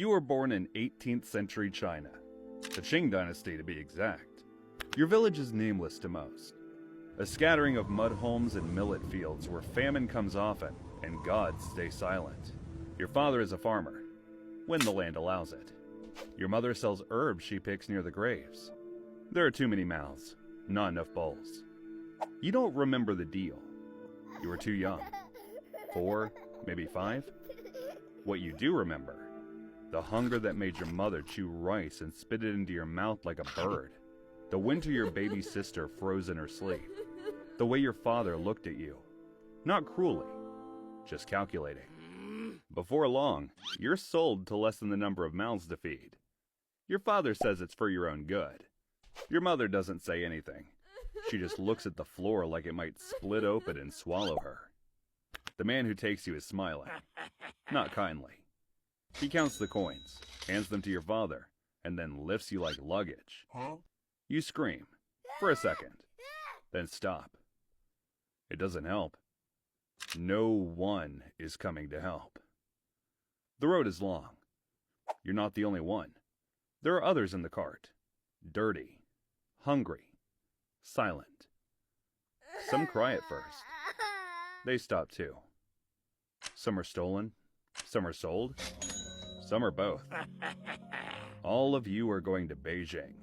You were born in 18th century China, the Qing dynasty to be exact. Your village is nameless to most, a scattering of mud homes and millet fields where famine comes often and gods stay silent. Your father is a farmer, when the land allows it. Your mother sells herbs she picks near the graves. There are too many mouths, not enough bowls. You don't remember the deal. You were too young. 4, maybe 5. What you do remember, the hunger that made your mother chew rice and spit it into your mouth like a bird. The winter your baby sister froze in her sleep. The way your father looked at you. Not cruelly, just calculating. Before long, you're sold to lessen the number of mouths to feed. Your father says it's for your own good. Your mother doesn't say anything. She just looks at the floor like it might split open and swallow her. The man who takes you is smiling, not kindly. He counts the coins, hands them to your father, and then lifts you like luggage. You scream, for a second, then stop. It doesn't help. No one is coming to help. The road is long. You're not the only one. There are others in the cart, dirty, hungry, silent. Some cry at first. They stop too. Some are stolen, some are sold, some are both. All of you are going to Beijing,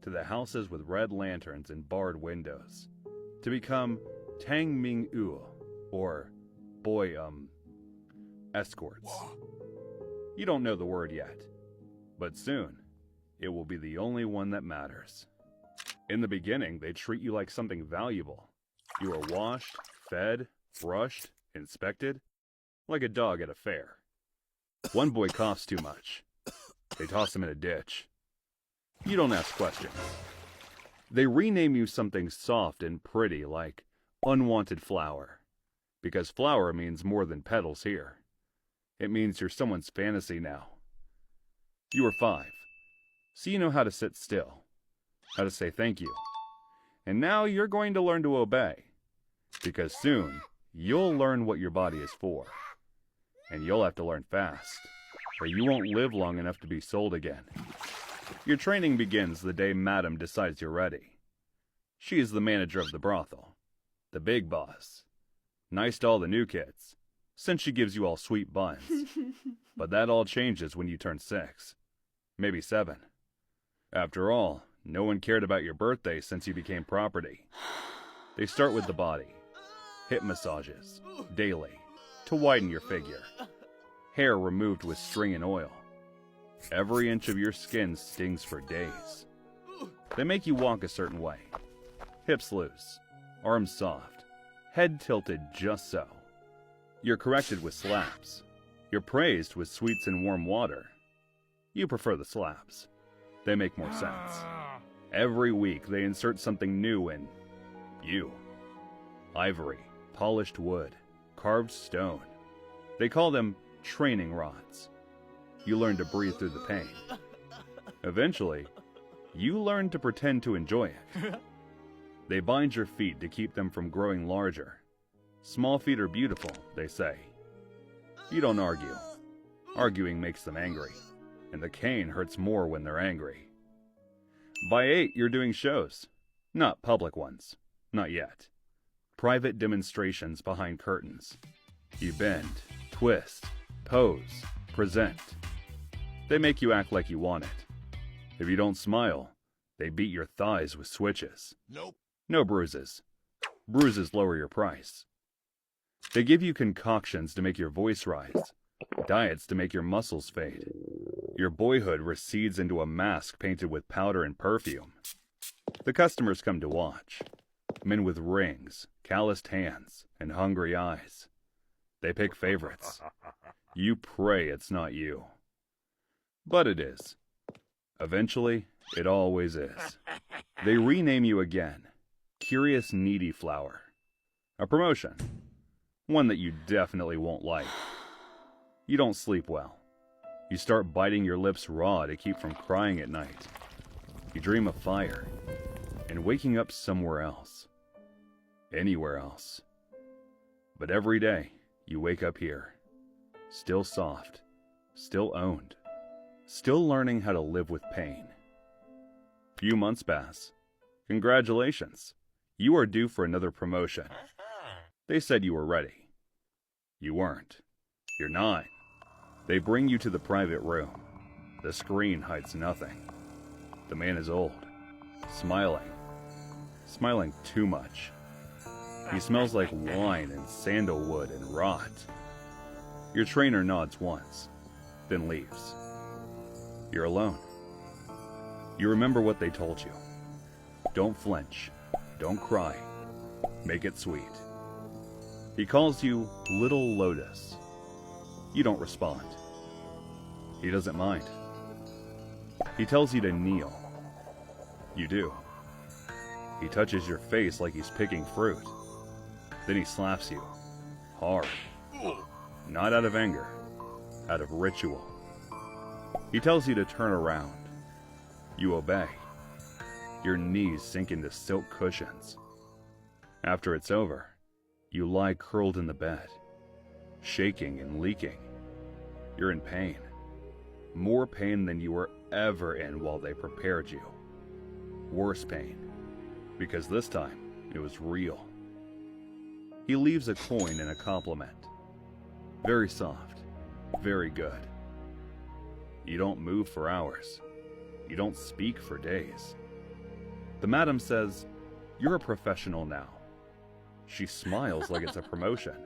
to the houses with red lanterns and barred windows, to become Tang Ming U, or escorts. You don't know the word yet, but soon it will be the only one that matters. In the beginning, they treat you like something valuable. You are washed, fed, brushed, inspected, like a dog at a fair. One boy coughs too much. They toss him in a ditch. You don't ask questions. They rename you something soft and pretty like unwanted flower, because flower means more than petals here. It means you're someone's fantasy now. You are 5, so you know how to sit still, how to say thank you. And now you're going to learn to obey, because soon you'll learn what your body is for. And you'll have to learn fast, or you won't live long enough to be sold again. Your training begins the day Madam decides you're ready. She is the manager of the brothel, the big boss. Nice to all the new kids, since she gives you all sweet buns. But that all changes when you turn 6, maybe 7. After all, no one cared about your birthday since you became property. They start with the body. Hip massages, daily, to widen your figure. Hair removed with string and oil. Every inch of your skin stings for days. They make you walk a certain way. Hips loose, arms soft, head tilted just so. You're corrected with slaps. You're praised with sweets and warm water. You prefer the slaps. They make more sense. Every week they insert something new in you. Ivory, polished wood, carved stone. They call them training rods. You learn to breathe through the pain. Eventually, you learn to pretend to enjoy it. They bind your feet to keep them from growing larger. Small feet are beautiful, they say. You don't argue. Arguing makes them angry, and the cane hurts more when they're angry. By 8, you're doing shows. Not public ones. Not yet. Private demonstrations behind curtains. You bend, twist, pose, present. They make you act like you want it. If you don't smile, they beat your thighs with switches. Nope. No bruises. Bruises lower your price. They give you concoctions to make your voice rise, diets to make your muscles fade. Your boyhood recedes into a mask painted with powder and perfume. The customers come to watch. Men with rings, calloused hands, and hungry eyes. They pick favorites. You pray it's not you. But it is. Eventually, it always is. They rename you again. Curious Needy Flower. A promotion. One that you definitely won't like. You don't sleep well. You start biting your lips raw to keep from crying at night. You dream of fire and waking up somewhere else. Anywhere else. But every day, you wake up here. Still soft. Still owned. Still learning how to live with pain. Few months pass. Congratulations. You are due for another promotion. They said you were ready. You weren't. You're 9. They bring you to the private room. The screen hides nothing. The man is old, smiling. Smiling too much. He smells like wine and sandalwood and rot. Your trainer nods once, then leaves. You're alone. You remember what they told you. Don't flinch. Don't cry. Make it sweet. He calls you Little Lotus. You don't respond. He doesn't mind. He tells you to kneel. You do. He touches your face like he's picking fruit. Then he slaps you. Hard. Not out of anger. Out of ritual. He tells you to turn around. You obey. Your knees sink into silk cushions. After it's over, you lie curled in the bed, shaking and leaking. You're in pain. More pain than you were ever in while they prepared you. Worse pain, because this time it was real. He leaves a coin and a compliment. Very soft, very good. You don't move for hours. You don't speak for days. The madam says, "You're a professional now." She smiles like it's a promotion.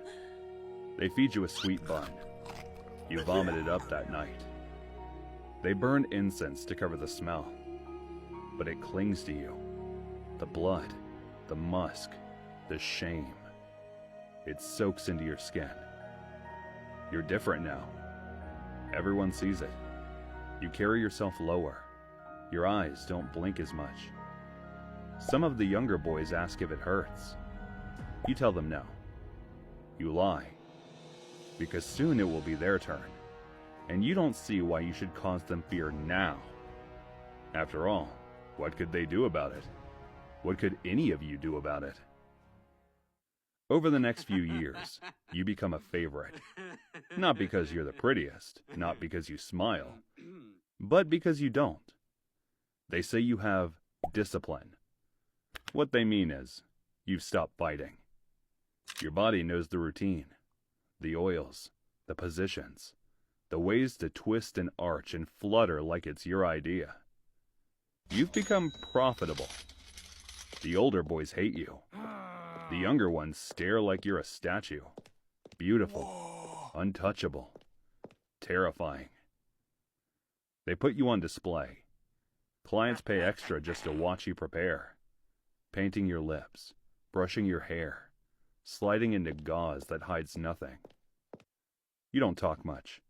They feed you a sweet bun. You vomit it up that night. They burn incense to cover the smell, but it clings to you. The blood, the musk, the shame. It soaks into your skin. You're different now. Everyone sees it. You carry yourself lower. Your eyes don't blink as much. Some of the younger boys ask if it hurts. You tell them no. You lie. Because soon it will be their turn. And you don't see why you should cause them fear now. After all, what could they do about it? What could any of you do about it? Over the next few years, you become a favorite. Not because you're the prettiest, not because you smile, but because you don't. They say you have discipline. What they mean is, you've stopped fighting. Your body knows the routine, the oils, the positions, the ways to twist and arch and flutter like it's your idea. You've become profitable. The older boys hate you. The younger ones stare like you're a statue. Beautiful, untouchable, terrifying. They put you on display. Clients pay extra just to watch you prepare. Painting your lips, brushing your hair, sliding into gauze that hides nothing. You don't talk much.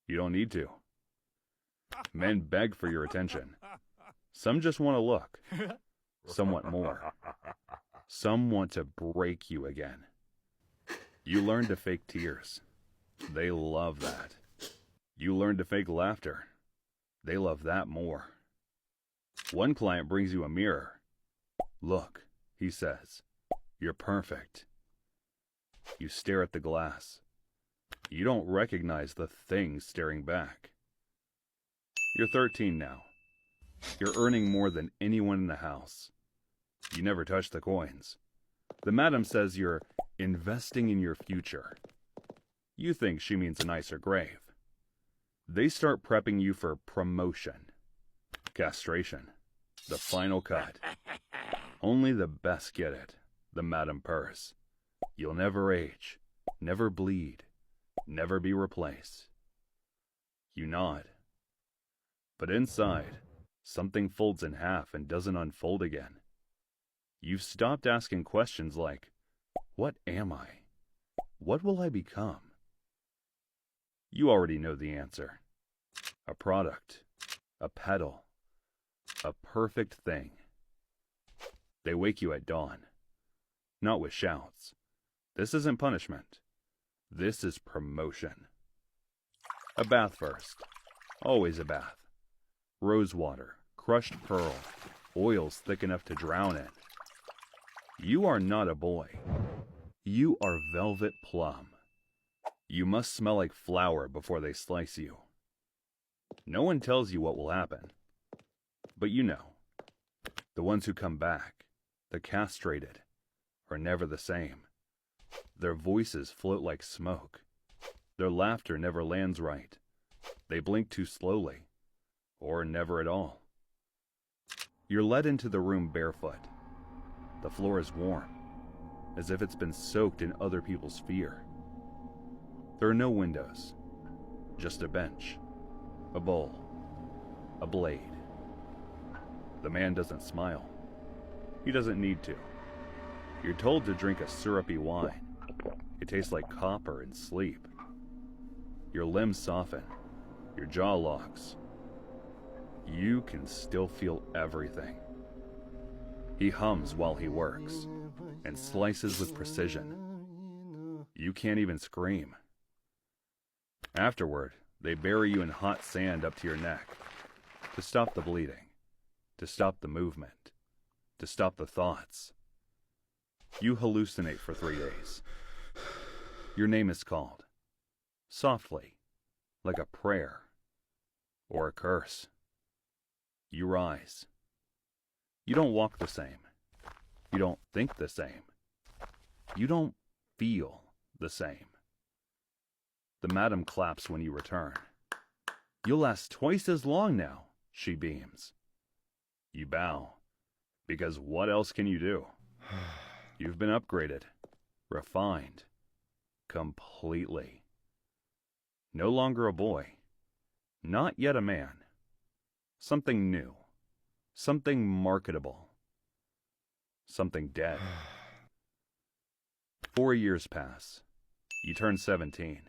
You don't need to. Men beg for your attention. Some just want to look. Some want more. Some want to break you again. You learn to fake tears. They love that. You learn to fake laughter. They love that more. One client brings you a mirror. "Look," he says, "you're perfect." You stare at the glass. You don't recognize the thing staring back. You're 13 now. You're earning more than anyone in the house. You never touch the coins. The madam says you're investing in your future. You think she means a nicer grave. They start prepping you for promotion. Castration. The final cut. Only the best get it, the madam purrs. You'll never age, never bleed, never be replaced. You nod. But inside, something folds in half and doesn't unfold again. You've stopped asking questions like, what am I? What will I become? You already know the answer. A product, a petal, a perfect thing. They wake you at dawn, not with shouts. This isn't punishment. This is promotion. A bath first. Always a bath. Rose water, crushed pearl, oils thick enough to drown in. You are not a boy. You are velvet plum. You must smell like flour before they slice you. No one tells you what will happen. But you know, the ones who come back, the castrated, are never the same. Their voices float like smoke. Their laughter never lands right. They blink too slowly, or never at all. You're led into the room barefoot. The floor is warm, as if it's been soaked in other people's fear. There are no windows, just a bench, a bowl, a blade. The man doesn't smile. He doesn't need to. You're told to drink a syrupy wine. It tastes like copper and sleep. Your limbs soften. Your jaw locks. You can still feel everything. He hums while he works, and slices with precision. You can't even scream. Afterward, they bury you in hot sand up to your neck, to stop the bleeding, to stop the movement, to stop the thoughts. You hallucinate for 3 days. Your name is called, softly, like a prayer or a curse. You rise. You don't walk the same. You don't think the same. You don't feel the same. The madam claps when you return. You'll last twice as long now, she beams. You bow, because what else can you do? You've been upgraded, refined, completely. No longer a boy, not yet a man. Something new, something marketable, something dead. 4 years pass. You turn 17.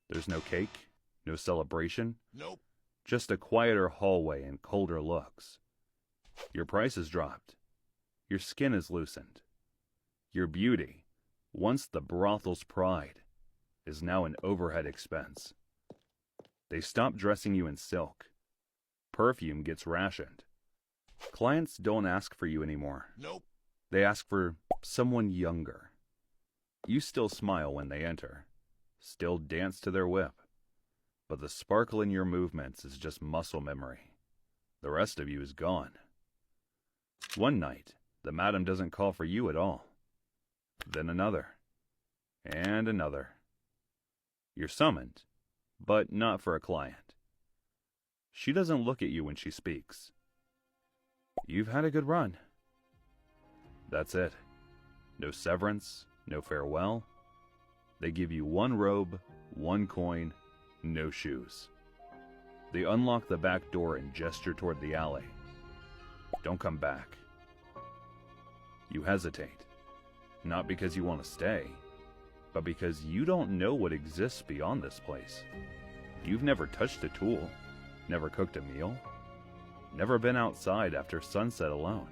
There's no cake, no celebration. Nope. Just a quieter hallway and colder looks. Your price has dropped. Your skin is loosened. Your beauty, once the brothel's pride, is now an overhead expense. They stop dressing you in silk. Perfume gets rationed. Clients don't ask for you anymore. Nope. They ask for someone younger. You still smile when they enter, still dance to their whip, but the sparkle in your movements is just muscle memory. The rest of you is gone. One night, the madam doesn't call for you at all. Then another, and another. You're summoned, but not for a client. She doesn't look at you when she speaks. You've had a good run. That's it. No severance, no farewell. They give you one robe, one coin, no shoes. They unlock the back door and gesture toward the alley. Don't come back. You hesitate, not because you want to stay, but because you don't know what exists beyond this place. You've never touched a tool, never cooked a meal, never been outside after sunset alone.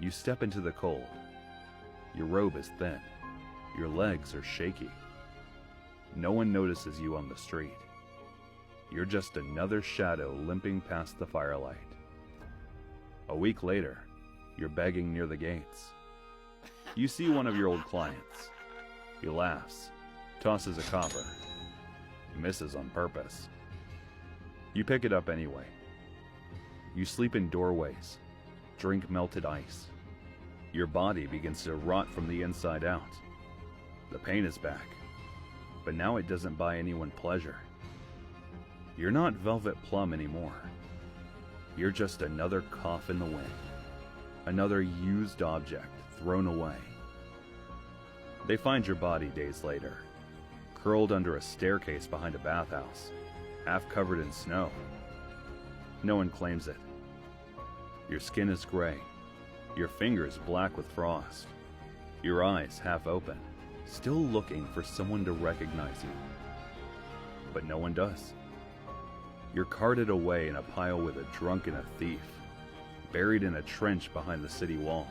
You step into the cold. Your robe is thin. Your legs are shaky. No one notices you on the street. You're just another shadow limping past the firelight. A week later, you're begging near the gates. You see one of your old clients. He laughs, tosses a copper, misses on purpose. You pick it up anyway. You sleep in doorways, drink melted ice. Your body begins to rot from the inside out. The pain is back, but now it doesn't buy anyone pleasure. You're not Velvet Plum anymore. You're just another cough in the wind, another used object thrown away. They find your body days later, curled under a staircase behind a bathhouse, half covered in snow. No one claims it. Your skin is gray, your fingers black with frost, your eyes half open, still looking for someone to recognize you. But no one does. You're carted away in a pile with a drunk and a thief, buried in a trench behind the city wall.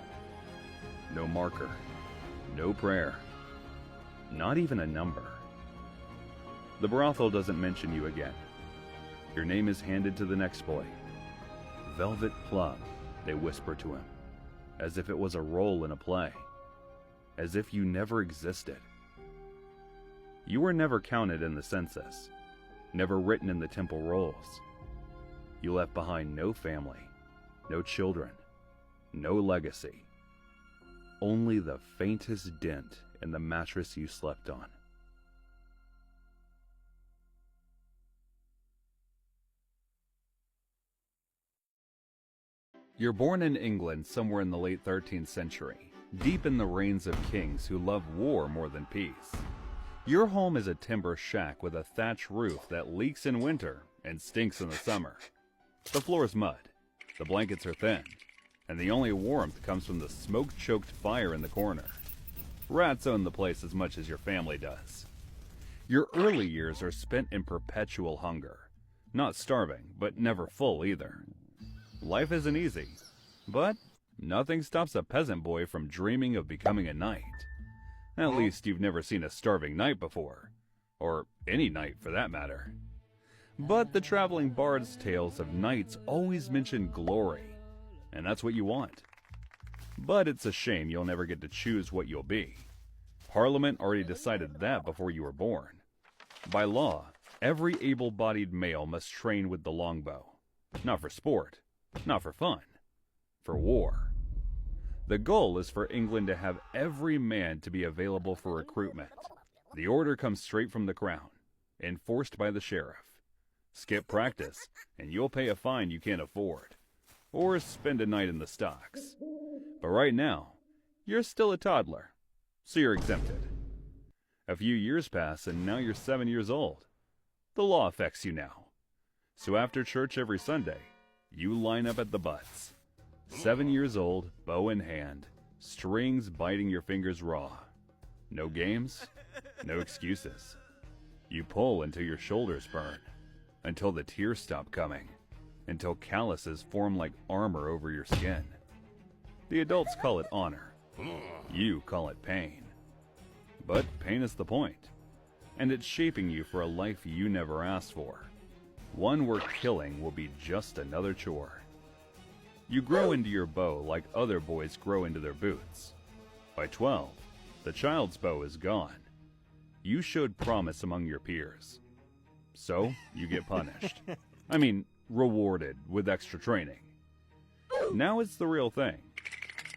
No marker, no prayer, not even a number. The brothel doesn't mention you again. Your name is handed to the next boy. Velvet Plum, they whisper to him, as if it was a role in a play, as if you never existed. You were never counted in the census. never written in the temple rolls. You left behind no family, no children, no legacy. Only the faintest dent in the mattress you slept on. You're born in England somewhere in the late 13th century, deep in the reigns of kings who love war more than peace. Your home is a timber shack with a thatch roof that leaks in winter and stinks in the summer. The floor's mud, the blankets are thin, and the only warmth comes from the smoke-choked fire in the corner. Rats own the place as much as your family does. Your early years are spent in perpetual hunger. Not starving, but never full either. Life isn't easy, but nothing stops a peasant boy from dreaming of becoming a knight. At least you've never seen a starving knight before, or any knight for that matter. But the traveling bard's tales of knights always mention glory, and that's what you want. But it's a shame you'll never get to choose what you'll be. Parliament already decided that before you were born. By law, every able-bodied male must train with the longbow. Not for sport, not for fun, for war. The goal is for England to have every man to be available for recruitment. The order comes straight from the crown, enforced by the sheriff. Skip practice, and you'll pay a fine you can't afford, or spend a night in the stocks. But right now, you're still a toddler, so you're exempted. A few years pass, and now you're 7 years old. The law affects you now. So after church every Sunday, you line up at the butts. 7 years old, bow in hand, strings biting your fingers raw. No games, no excuses. You pull until your shoulders burn, until the tears stop coming, until calluses form like armor over your skin. The adults call it honor. You call it pain. But pain is the point, and it's shaping you for a life you never asked for. One where killing will be just another chore. You grow into your bow like other boys grow into their boots. By 12, the child's bow is gone. You showed promise among your peers. So, you get punished. I mean, rewarded with extra training. Now it's the real thing.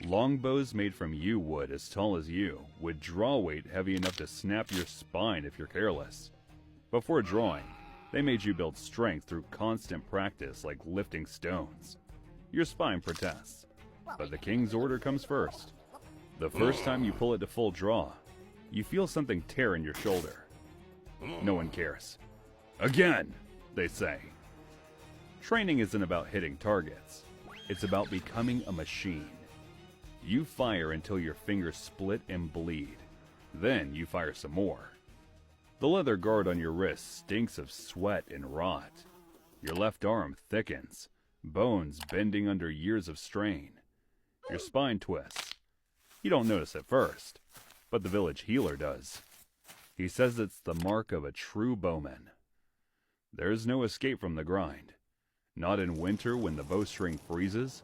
Longbows made from yew wood as tall as you, with draw weight heavy enough to snap your spine if you're careless. Before drawing, they made you build strength through constant practice like lifting stones. Your spine protests, but the king's order comes first. The first time you pull it to full draw, you feel something tear in your shoulder. No one cares. Again, they say. Training isn't about hitting targets. It's about becoming a machine. You fire until your fingers split and bleed. Then you fire some more. The leather guard on your wrist stinks of sweat and rot. Your left arm thickens, bones bending under years of strain. Your spine twists. You don't notice at first, but the village healer does. He says it's the mark of a true bowman. There's no escape from the grind. Not in winter when the bowstring freezes.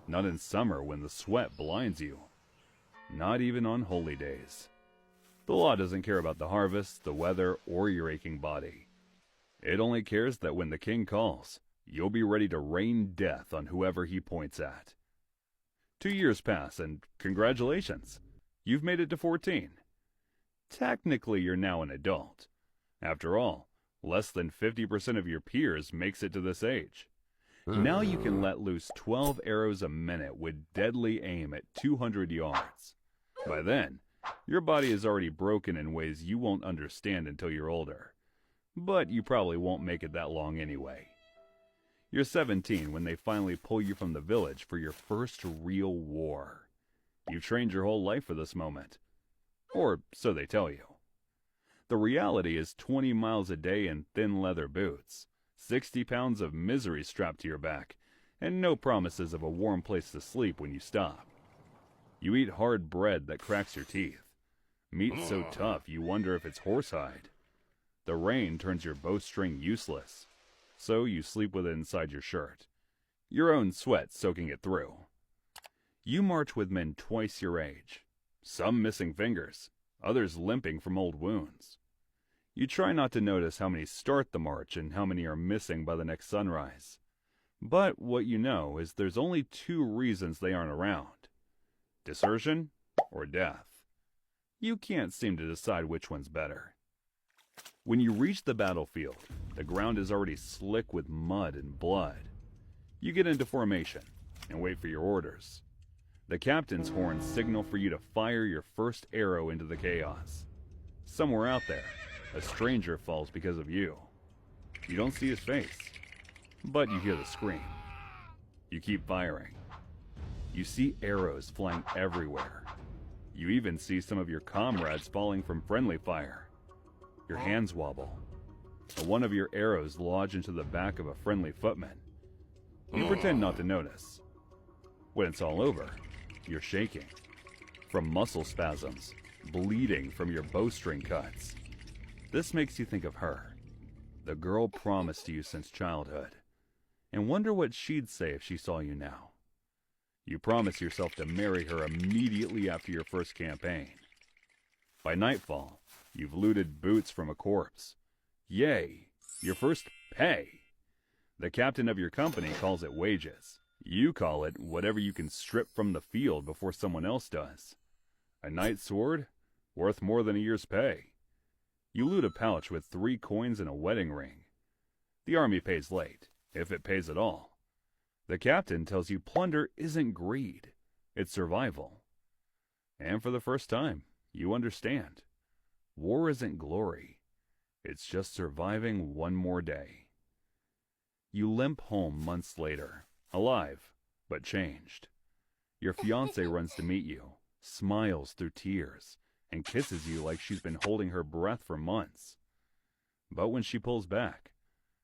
Not in summer when the sweat blinds you. Not even on holy days. The law doesn't care about the harvest, the weather, or your aching body. It only cares that when the king calls, you'll be ready to rain death on whoever he points at. 2 years pass, and congratulations, you've made it to 14. Technically, you're now an adult. After all, less than 50% of your peers makes it to this age. Now you can let loose 12 arrows a minute with deadly aim at 200 yards. By then, your body is already broken in ways you won't understand until you're older. But you probably won't make it that long anyway. You're 17 when they finally pull you from the village for your first real war. You've trained your whole life for this moment. Or so they tell you. The reality is 20 miles a day in thin leather boots, 60 pounds of misery strapped to your back, and no promises of a warm place to sleep when you stop. You eat hard bread that cracks your teeth. Meat so tough you wonder if it's horsehide. The rain turns your bowstring useless, so you sleep with it inside your shirt, your own sweat soaking it through. You march with men twice your age, some missing fingers, others limping from old wounds. You try not to notice how many start the march and how many are missing by the next sunrise. But what you know is there's only two reasons they aren't around: desertion or death. You can't seem to decide which one's better. When you reach the battlefield, the ground is already slick with mud and blood. You get into formation and wait for your orders. The captain's horns signal for you to fire your first arrow into the chaos. Somewhere out there, a stranger falls because of you. You don't see his face, but you hear the scream. You keep firing. You see arrows flying everywhere. You even see some of your comrades falling from friendly fire. Your hands wobble. One of your arrows lodge into the back of a friendly footman. You pretend not to notice. When it's all over, you're shaking from muscle spasms, bleeding from your bowstring cuts. This makes you think of her, the girl promised to you since childhood, and wonder what she'd say if she saw you now. You promise yourself to marry her immediately after your first campaign. By nightfall, you've looted boots from a corpse. Yay, your first pay! The captain of your company calls it wages. You call it whatever you can strip from the field before someone else does. A knight's sword? Worth more than a year's pay. You loot a pouch with 3 coins and a wedding ring. The army pays late, if it pays at all. The captain tells you plunder isn't greed, it's survival. And for the first time, you understand. War isn't glory. It's just surviving one more day. You limp home months later, alive, but changed. Your fiancée runs to meet you, smiles through tears, and kisses you like she's been holding her breath for months. But when she pulls back,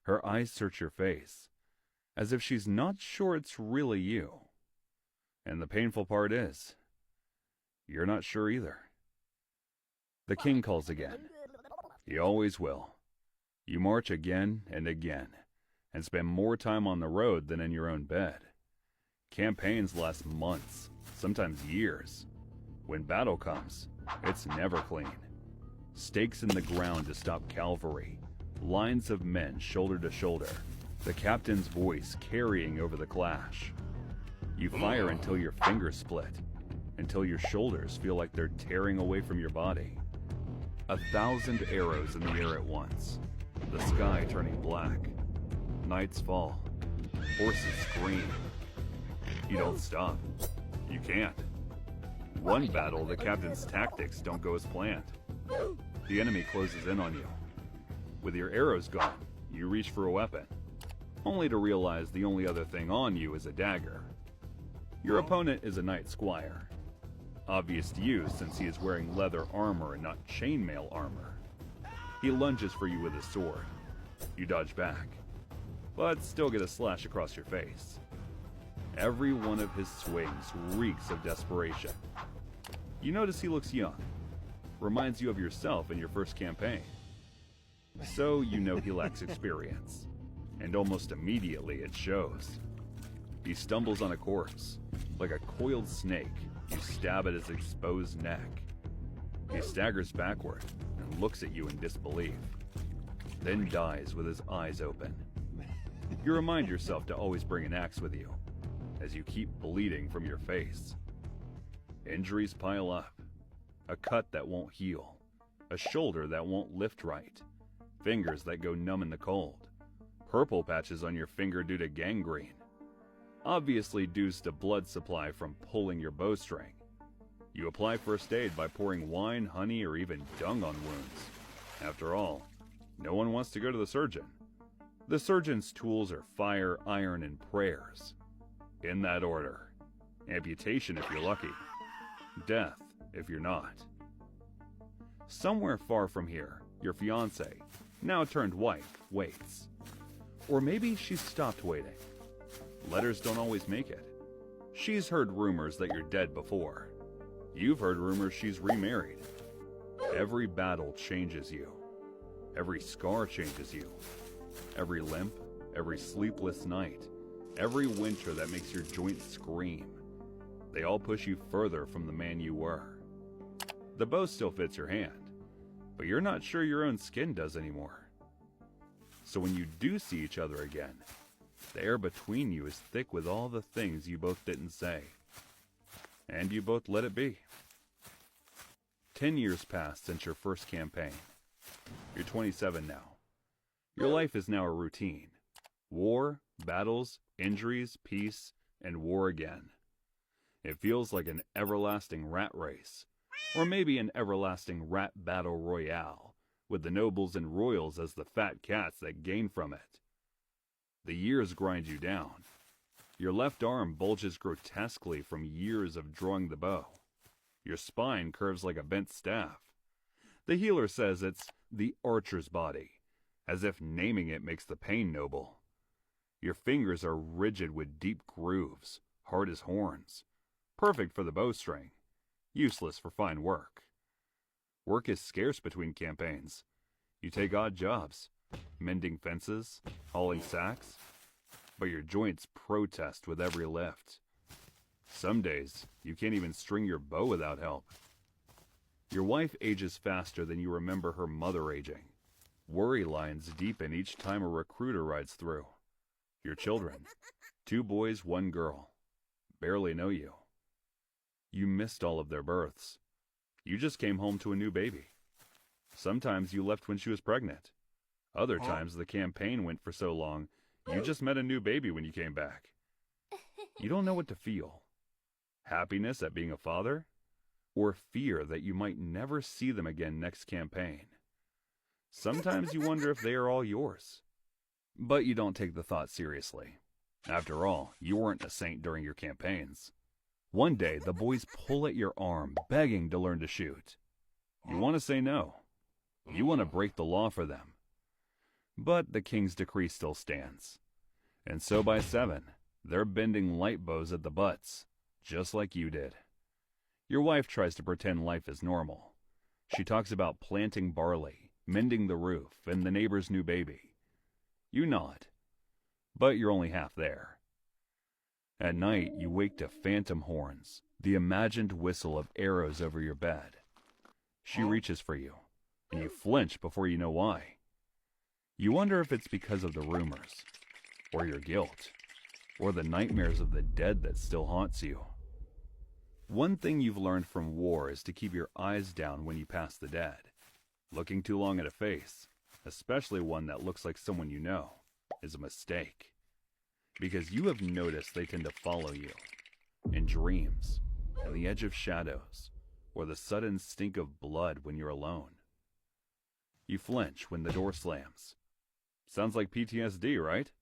her eyes search your face, as if she's not sure it's really you. And the painful part is, you're not sure either. The king calls again. He always will. You march again and again, and spend more time on the road than in your own bed. Campaigns last months, sometimes years. When battle comes, it's never clean. Stakes in the ground to stop cavalry, lines of men shoulder to shoulder, the captain's voice carrying over the clash. You fire until your fingers split, until your shoulders feel like they're tearing away from your body. 1,000 arrows in the air at once, the sky turning black. Nights fall, horses scream. You don't stop. You can't. One battle, the captain's tactics don't go as planned. The enemy closes in on you. With your arrows gone, you reach for a weapon, only to realize the only other thing on you is a dagger. Your opponent is a knight squire. Obvious to you since he is wearing leather armor and not chainmail armor. He lunges for you with his sword. You dodge back, but still get a slash across your face. Every one of his swings reeks of desperation. You notice he looks young, reminds you of yourself in your first campaign. So you know he lacks experience, and almost immediately it shows. He stumbles on a corpse. Like a coiled snake, you stab at his exposed neck. He staggers backward and looks at you in disbelief, then dies with his eyes open. You remind yourself to always bring an axe with you, as you keep bleeding from your face. Injuries pile up. A cut that won't heal. A shoulder that won't lift right. Fingers that go numb in the cold. Purple patches on your finger due to gangrene. Obviously due to blood supply from pulling your bowstring. You apply first aid by pouring wine, honey, or even dung on wounds. After all, no one wants to go to the surgeon. The surgeon's tools are fire, iron, and prayers. In that order. Amputation if you're lucky. Death if you're not. Somewhere far from here, your fiancée, now turned wife, waits. Or maybe she's stopped waiting. Letters don't always make it. She's heard rumors that you're dead before. You've heard rumors she's remarried. Every battle changes you. Every scar changes you. Every limp, every sleepless night, every winter that makes your joints scream. They all push you further from the man you were. The bow still fits your hand, but you're not sure your own skin does anymore. So when you do see each other again, the air between you is thick with all the things you both didn't say. And you both let it be. 10 years passed since your first campaign. You're 27 now. Your life is now a routine. War, battles, injuries, peace, and war again. It feels like an everlasting rat race, or maybe an everlasting rat battle royale, with the nobles and royals as the fat cats that gain from it. The years grind you down. Your left arm bulges grotesquely from years of drawing the bow. Your spine curves like a bent staff. The healer says it's the archer's body, as if naming it makes the pain noble. Your fingers are rigid with deep grooves, hard as horns, perfect for the bowstring, useless for fine work. Work is scarce between campaigns. You take odd jobs, mending fences, hauling sacks, but your joints protest with every lift. Some days, you can't even string your bow without help. Your wife ages faster than you remember her mother aging. Worry lines deepen each time a recruiter rides through. Your children, 2 boys, 1 girl, barely know you. You missed all of their births. You just came home to a new baby. Sometimes you left when she was pregnant. Other times the campaign went for so long, you just met a new baby when you came back. You don't know what to feel. Happiness at being a father, or fear that you might never see them again next campaign. Sometimes you wonder if they are all yours. But you don't take the thought seriously. After all, you weren't a saint during your campaigns. One day, the boys pull at your arm, begging to learn to shoot. You want to say no. You want to break the law for them. But the king's decree still stands. And so by 7, they're bending light bows at the butts, just like you did. Your wife tries to pretend life is normal. She talks about planting barley, mending the roof, and the neighbor's new baby. You nod, but you're only half there. At night, you wake to phantom horns, the imagined whistle of arrows over your bed. She reaches for you, and you flinch before you know why. You wonder if it's because of the rumors, or your guilt, or the nightmares of the dead that still haunts you. One thing you've learned from war is to keep your eyes down when you pass the dead. Looking too long at a face, especially one that looks like someone you know, is a mistake. Because you have noticed they tend to follow you, in dreams, on the edge of shadows, or the sudden stink of blood when you're alone. You flinch when the door slams. Sounds like PTSD, right?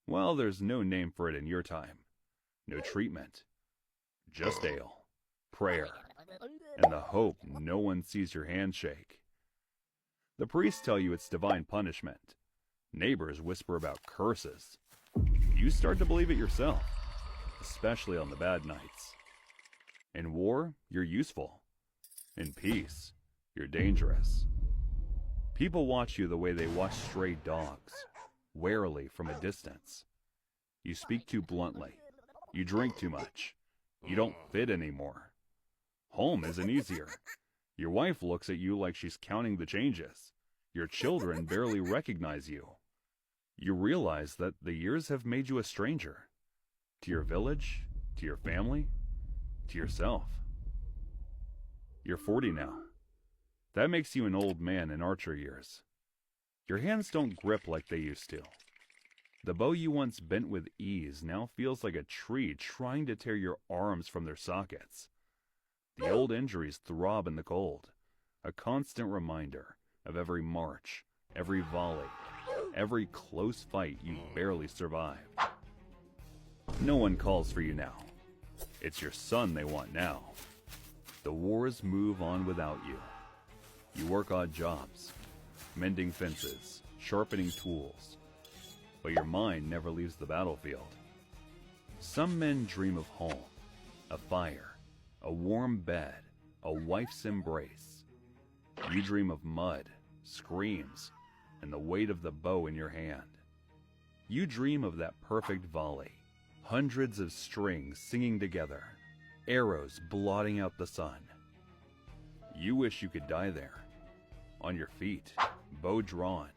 Well, there's no name for it in your time. No treatment. Just ale, prayer, and the hope no one sees your hand shake. The priests tell you it's divine punishment. Neighbors whisper about curses. You start to believe it yourself, especially on the bad nights. In war, you're useful. In peace, you're dangerous. People watch you the way they watch stray dogs, warily from a distance. You speak too bluntly. You drink too much. You don't fit anymore. Home isn't easier. Your wife looks at you like she's counting the changes. Your children barely recognize you. You realize that the years have made you a stranger. To your village, to your family, to yourself. You're 40 now. That makes you an old man in archer years. Your hands don't grip like they used to. The bow you once bent with ease now feels like a tree trying to tear your arms from their sockets. The old injuries throb in the cold, a constant reminder of every march, every volley, every close fight you barely survived. No one calls for you now. It's your son they want now. The wars move on without you. You work odd jobs, mending fences, sharpening tools, but your mind never leaves the battlefield. Some men dream of home, a fire, a warm bed, a wife's embrace. You dream of mud, screams, and the weight of the bow in your hand. You dream of that perfect volley, hundreds of strings singing together, arrows blotting out the sun. You wish you could die there, on your feet, bow drawn,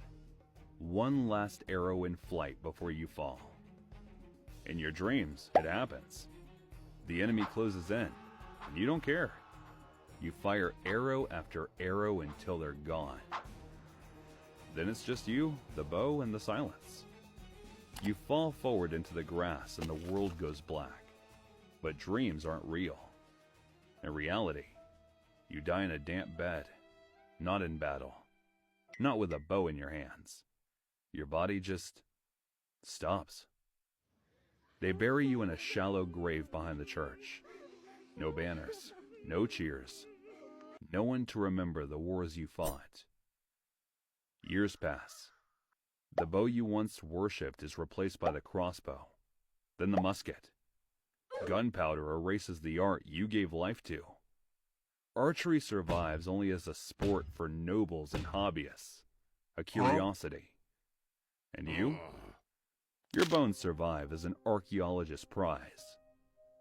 one last arrow in flight before you fall. In your dreams, it happens. The enemy closes in, and you don't care. You fire arrow after arrow until they're gone. Then it's just you, the bow, and the silence. You fall forward into the grass and the world goes black. But dreams aren't real. In reality, you die in a damp bed, not in battle, not with a bow in your hands. Your body just stops. They bury you in a shallow grave behind the church. No banners, no cheers, no one to remember the wars you fought. Years pass. The bow you once worshipped is replaced by the crossbow, then the musket. Gunpowder erases the art you gave life to. Archery survives only as a sport for nobles and hobbyists, a curiosity. And you? Your bones survive as an archaeologist's prize,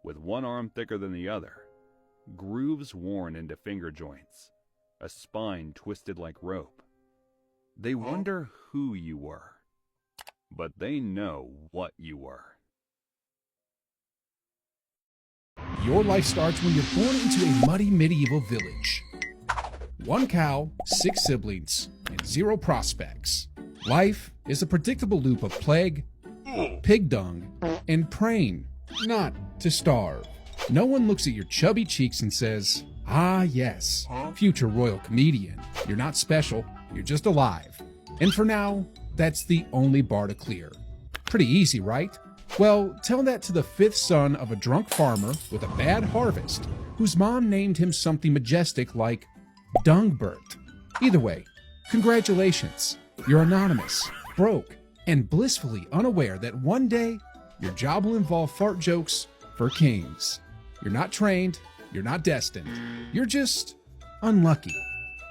with one arm thicker than the other, grooves worn into finger joints, a spine twisted like rope. They wonder who you were, but they know what you were. Your life starts when you're born into a muddy medieval village. 1 cow, 6 siblings, and 0 prospects. Life is a predictable loop of plague, pig dung, and praying not to starve. No one looks at your chubby cheeks and says, "Ah, yes, future royal comedian. You're not special, you're just alive." And for now, that's the only bar to clear. Pretty easy, right? Well, tell that to the 5th son of a drunk farmer with a bad harvest, whose mom named him something majestic like Dungbert. Either way, congratulations. You're anonymous, broke, and blissfully unaware that one day your job will involve fart jokes for kings. You're not trained, you're not destined, you're just unlucky.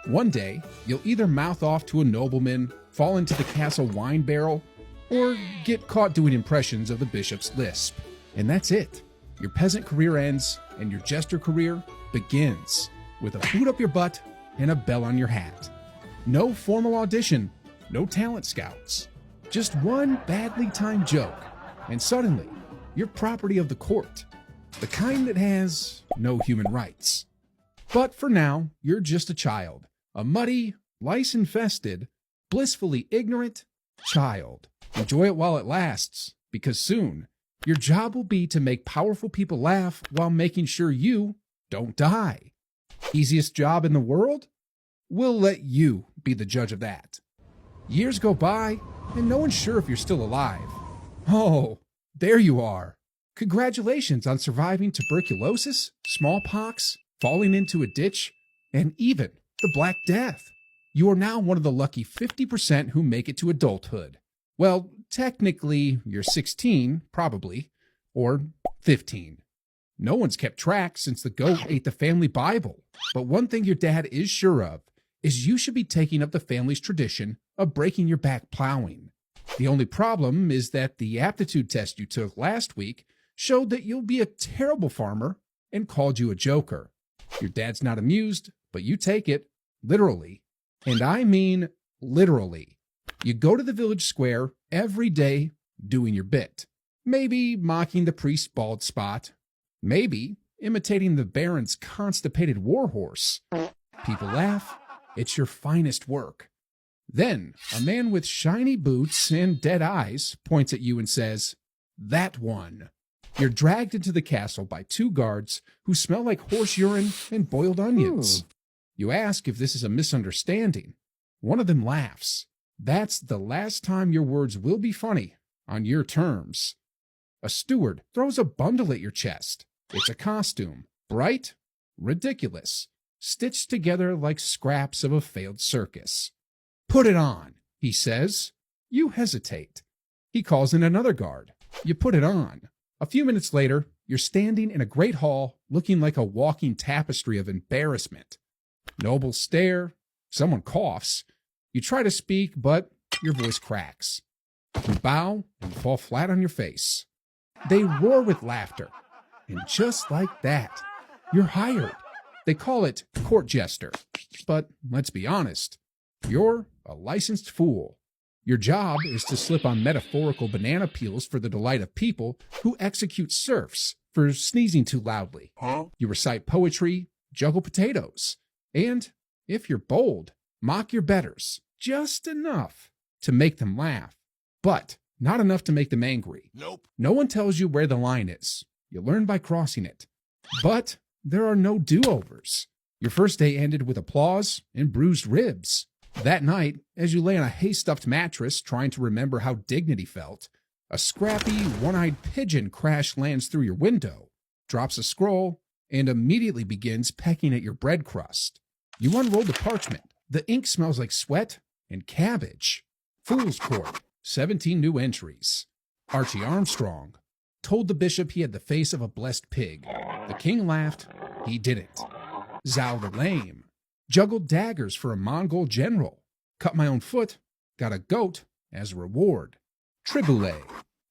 One day, you'll either mouth off to a nobleman, fall into the castle wine barrel, or get caught doing impressions of the bishop's lisp. And that's it. Your peasant career ends, and your jester career begins with a boot up your butt and a bell on your hat. No formal audition, no talent scouts. Just one badly timed joke, and suddenly, you're property of the court. The kind that has no human rights. But for now, you're just a child. A muddy, lice-infested, blissfully ignorant child. Enjoy it while it lasts, because soon, your job will be to make powerful people laugh while making sure you don't die. Easiest job in the world? We'll let you be the judge of that. Years go by, and no one's sure if you're still alive. Oh, there you are. Congratulations on surviving tuberculosis, smallpox, falling into a ditch, and even the Black Death. You are now one of the lucky 50% who make it to adulthood. Well, technically, you're 16, probably, or 15. No one's kept track since the goat ate the family Bible. But one thing your dad is sure of is you should be taking up the family's tradition of breaking your back plowing. The only problem is that the aptitude test you took last week showed that you'll be a terrible farmer and called you a joker. Your dad's not amused, but you take it literally. And I mean literally. You go to the village square every day doing your bit. Maybe mocking the priest's bald spot. Maybe imitating the baron's constipated warhorse. People laugh. It's your finest work. Then a man with shiny boots and dead eyes points at you and says, "That one." You're dragged into the castle by 2 guards who smell like horse urine and boiled onions. You ask if this is a misunderstanding. One of them laughs. That's the last time your words will be funny on your terms. A steward throws a bundle at your chest. It's a costume. Bright, ridiculous, stitched together like scraps of a failed circus. "Put it on," he says. You hesitate. He calls in another guard. You put it on. A few minutes later, you're standing in a great hall looking like a walking tapestry of embarrassment. Nobles stare. Someone coughs. You try to speak, but your voice cracks. You bow and fall flat on your face. They roar with laughter. And just like that, you're hired. They call it court jester. But let's be honest, You're a licensed fool. Your job is to slip on metaphorical banana peels for the delight of people who execute serfs for sneezing too loudly. You recite poetry, juggle potatoes, and, if you're bold, mock your betters just enough to make them laugh, but not enough to make them angry. Nope. No one tells you where the line is. You learn by crossing it. But there are no do-overs. Your first day ended with applause and bruised ribs. That night, as you lay on a hay-stuffed mattress trying to remember how dignity felt, a scrappy, one-eyed pigeon crash lands through your window, drops a scroll, and immediately begins pecking at your bread crust. You unroll the parchment. The ink smells like sweat and cabbage. Fool's Court, 17 new entries. Archie Armstrong told the bishop he had the face of a blessed pig. The king laughed. He didn't. Zal the Lame juggled daggers for a Mongol general. Cut my own foot. Got a goat as a reward. Triboulet.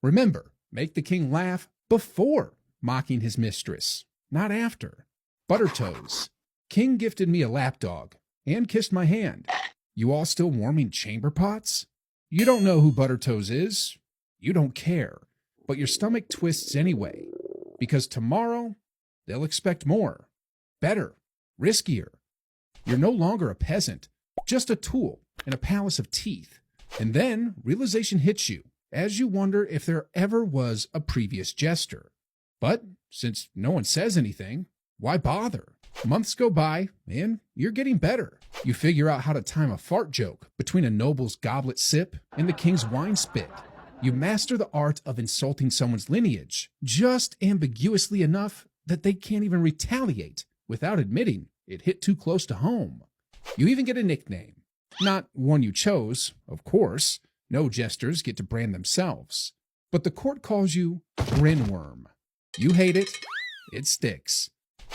Remember, make the king laugh before mocking his mistress, not after. Buttertoes. King gifted me a lapdog and kissed my hand. You all still warming chamber pots? You don't know who Buttertoes is. You don't care. But your stomach twists anyway, because tomorrow they'll expect more, better, riskier. You're no longer a peasant, just a tool in a palace of teeth. And then realization hits you as you wonder if there ever was a previous jester. But since no one says anything, why bother? Months go by, and you're getting better. You figure out how to time a fart joke between a noble's goblet sip and the king's wine spit. You master the art of insulting someone's lineage, just ambiguously enough that they can't even retaliate without admitting it hit too close to home. You even get a nickname. Not one you chose, of course. No jesters get to brand themselves. But the court calls you Grinworm. You hate it. It sticks.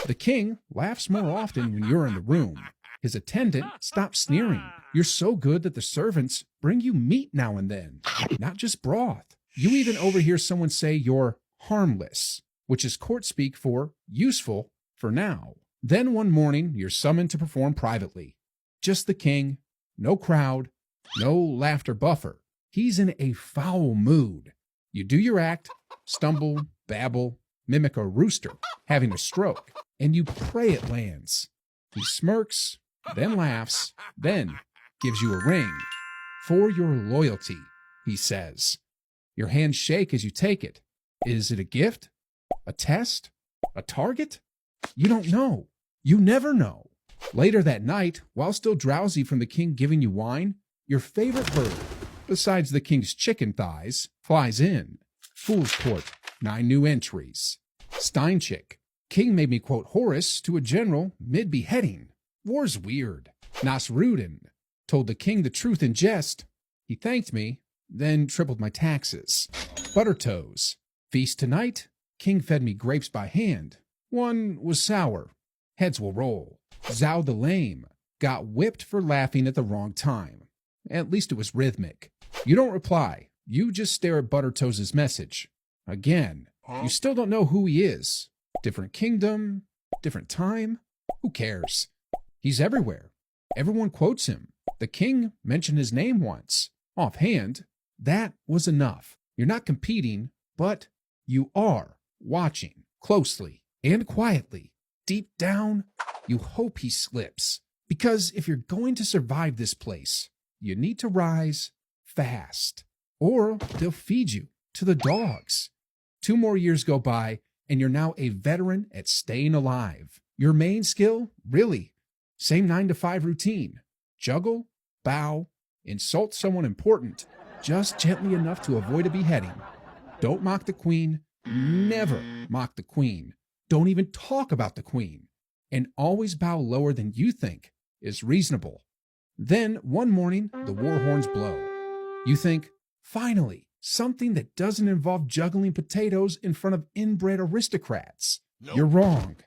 The king laughs more often when you're in the room. His attendant stops sneering. You're so good that the servants bring you meat now and then, not just broth. You even overhear someone say you're harmless, which is court speak for useful for now. Then one morning, you're summoned to perform privately. Just the king, no crowd, no laughter buffer. He's in a foul mood. You do your act, stumble, babble, mimic a rooster having a stroke, and you pray it lands. He smirks, then laughs, then gives you a ring. For your loyalty, he says. Your hands shake as you take it. Is it a gift? A test? A target? You don't know. You never know. Later that night, while still drowsy from the king giving you wine, your favorite bird, besides the king's chicken thighs, flies in. Fool's Court, 9 new entries. Steinchick. King made me quote Horace to a general mid-beheading. War's weird. Nasrudin told the king the truth in jest. He thanked me, then tripled my taxes. Buttertoes. Feast tonight. King fed me grapes by hand. One was sour. Heads will roll. Zhao the Lame got whipped for laughing at the wrong time. At least it was rhythmic. You don't reply. You just stare at Buttertoes' message. Again. You still don't know who he is. Different kingdom, different time. Who cares? He's everywhere. Everyone quotes him. The king mentioned his name once. Offhand, that was enough. You're not competing, but you are watching closely and quietly. Deep down, you hope he slips. Because if you're going to survive this place, you need to rise fast. Or they'll feed you to the dogs. 2 more years go by, and you're now a veteran at staying alive. Your main skill? Really? Same 9 to 5 routine. Juggle, bow, insult someone important, just gently enough to avoid a beheading. Don't mock the queen. Never mock the queen. Don't even talk about the queen. And always bow lower than you think is reasonable. Then, one morning, the war horns blow. You think, finally, something that doesn't involve juggling potatoes in front of inbred aristocrats. Nope. You're wrong.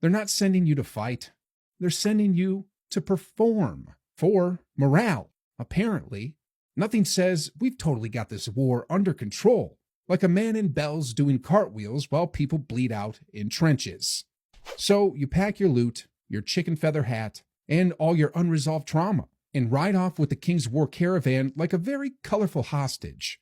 They're not sending you to fight. They're sending you to perform. For morale, apparently. Nothing says we've totally got this war under control, like a man in bells doing cartwheels while people bleed out in trenches. So you pack your loot, your chicken feather hat, and all your unresolved trauma, and ride off with the king's war caravan like a very colorful hostage.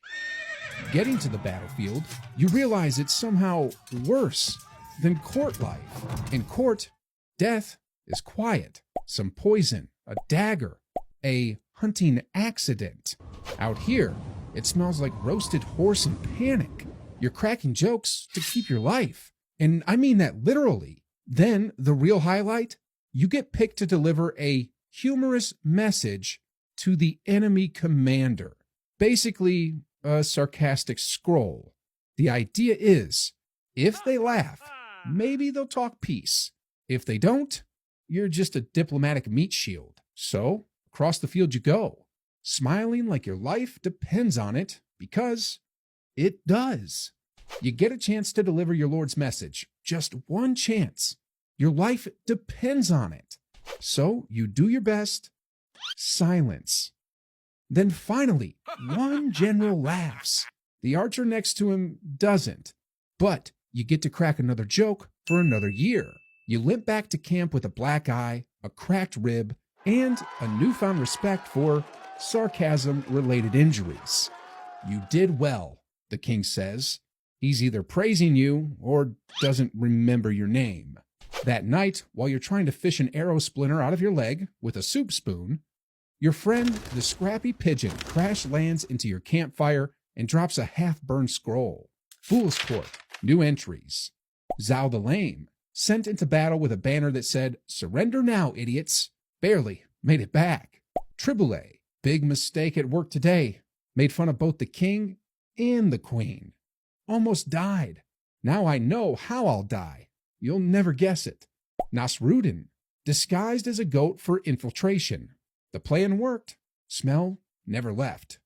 Getting to the battlefield, you realize it's somehow worse than court life. In court, death is quiet. Some poison, a dagger, a hunting accident. Out here, it smells like roasted horse and panic. You're cracking jokes to keep your life. And I mean that literally. Then, the real highlight, you get picked to deliver a humorous message to the enemy commander. Basically, a sarcastic scroll. The idea is, if they laugh, maybe they'll talk peace. If they don't, you're just a diplomatic meat shield. So, across the field you go, smiling like your life depends on it, because it does. You get a chance to deliver your Lord's message. Just one chance. Your life depends on it. So, you do your best. Silence. Then finally, one general laughs. The archer next to him doesn't. But you get to crack another joke for another year. You limp back to camp with a black eye, a cracked rib, and a newfound respect for sarcasm-related injuries. You did well, the king says. He's either praising you or doesn't remember your name. That night, while you're trying to fish an arrow splinter out of your leg with a soup spoon, your friend, the scrappy pigeon, crash lands into your campfire and drops a half-burned scroll. Fool's Court, new entries. Zhao the Lame, sent into battle with a banner that said, "Surrender now, idiots." Barely made it back. Triboulet, big mistake at work today. Made fun of both the king and the queen. Almost died. Now I know how I'll die. You'll never guess it. Nasrudin, disguised as a goat for infiltration. The plan worked. Smell never left.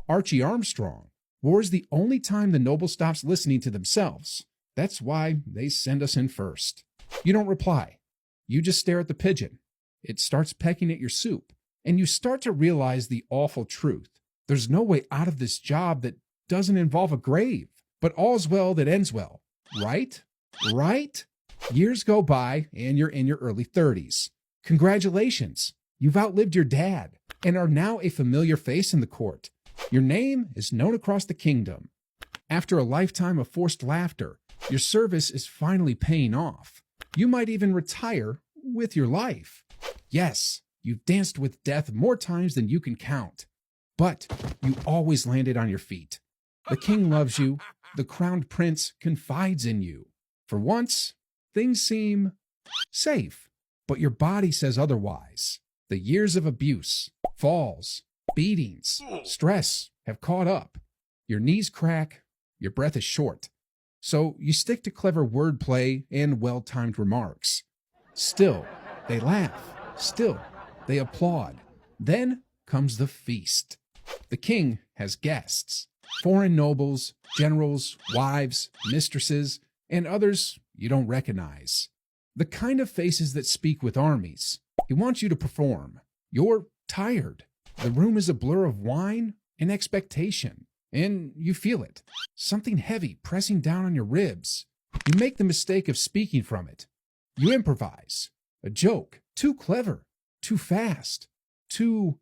Archie Armstrong, war's the only time the noble stops listening to themselves. That's why they send us in first. You don't reply. You just stare at the pigeon. It starts pecking at your soup, and you start to realize the awful truth. There's no way out of this job that doesn't involve a grave. But all's well that ends well. Right? Right? Years go by, and you're in your early 30s. Congratulations. You've outlived your dad, and are now a familiar face in the court. Your name is known across the kingdom. After a lifetime of forced laughter, your service is finally paying off. You might even retire with your life. Yes, you've danced with death more times than you can count. But you always landed on your feet. The king loves you. The crowned prince confides in you. For once, things seem safe, but your body says otherwise. The years of abuse, falls, beatings, stress have caught up. Your knees crack, your breath is short. So you stick to clever wordplay and well-timed remarks. Still, they laugh. Still, they applaud. Then comes the feast. The king has guests. Foreign nobles, generals, wives, mistresses, and others you don't recognize. The kind of faces that speak with armies. He wants you to perform. You're tired. The room is a blur of wine and expectation, and you feel it. Something heavy pressing down on your ribs. You make the mistake of speaking from it. You improvise. A joke. Too clever. Too fast. Too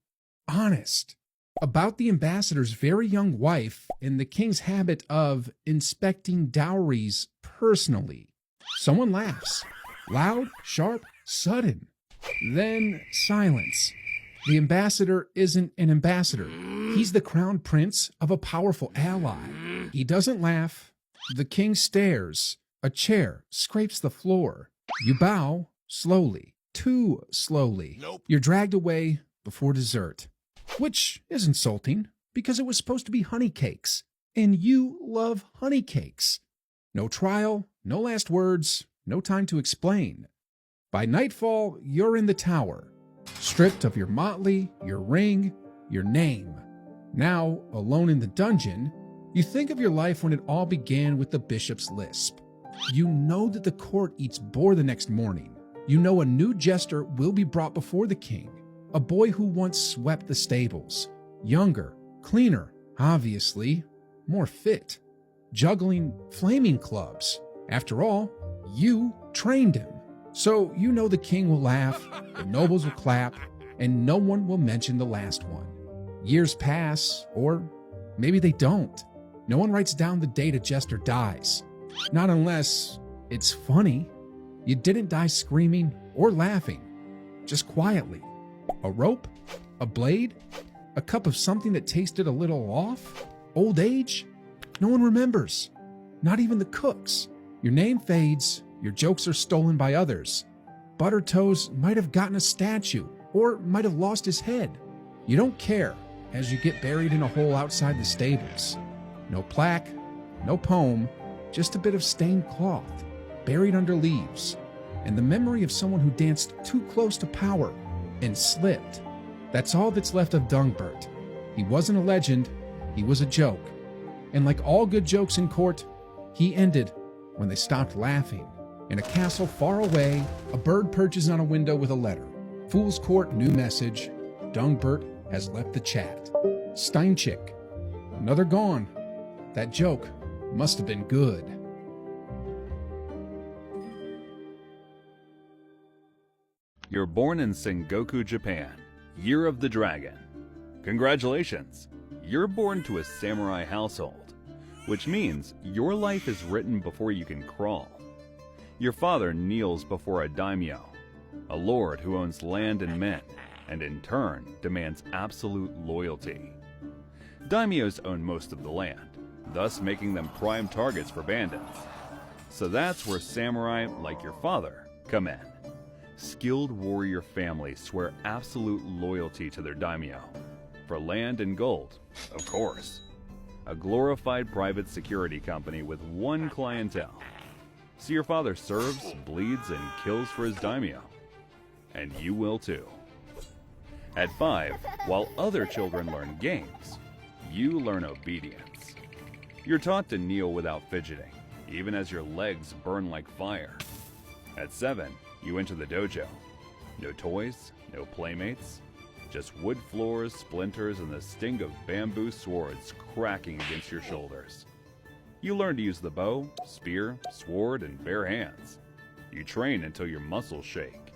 honest. About the ambassador's very young wife and the king's habit of inspecting dowries personally. Someone laughs. Loud, sharp, sudden. Then silence. The ambassador isn't an ambassador. He's the crowned prince of a powerful ally. He doesn't laugh. The king stares. A chair scrapes the floor. You bow slowly. Too slowly. Nope. You're dragged away before dessert. Which is insulting, because it was supposed to be honey cakes, and you love honey cakes. No trial, no last words, no time to explain. By nightfall, you're in the tower, stripped of your motley, your ring, your name. Now, alone in the dungeon, you think of your life when it all began with the bishop's lisp. You know that the court eats boar the next morning. You know a new jester will be brought before the king. A boy who once swept the stables. Younger, cleaner, obviously, more fit. Juggling flaming clubs. After all, you trained him. So you know the king will laugh, the nobles will clap, and no one will mention the last one. Years pass, or maybe they don't. No one writes down the date a jester dies. Not unless it's funny. You didn't die screaming or laughing, just quietly. A rope? A blade? A cup of something that tasted a little off? Old age? No one remembers. Not even the cooks. Your name fades, your jokes are stolen by others. Buttertoes might have gotten a statue, or might have lost his head. You don't care as you get buried in a hole outside the stables. No plaque, no poem, just a bit of stained cloth, buried under leaves, and the memory of someone who danced too close to power and slipped. That's all that's left of Dungbert. He wasn't a legend, he was a joke. And like all good jokes in court, he ended when they stopped laughing. In a castle far away, a bird perches on a window with a letter. Fool's Court, new message. Dungbert has left the chat. Steinchick. Another gone. That joke must have been good. You're born in Sengoku, Japan, Year of the Dragon. Congratulations! You're born to a samurai household, which means your life is written before you can crawl. Your father kneels before a daimyo, a lord who owns land and men, and in turn demands absolute loyalty. Daimyos own most of the land, thus making them prime targets for bandits. So that's where samurai, like your father, come in. Skilled warrior families swear absolute loyalty to their daimyo. For land and gold, of course. A glorified private security company with one clientele. So your father serves, bleeds, and kills for his daimyo. And you will too. At 5, while other children learn games, you learn obedience. You're taught to kneel without fidgeting, even as your legs burn like fire. At 7, you enter the dojo. No toys, no playmates, just wood floors, splinters, and the sting of bamboo swords cracking against your shoulders. You learn to use the bow, spear, sword, and bare hands. You train until your muscles shake.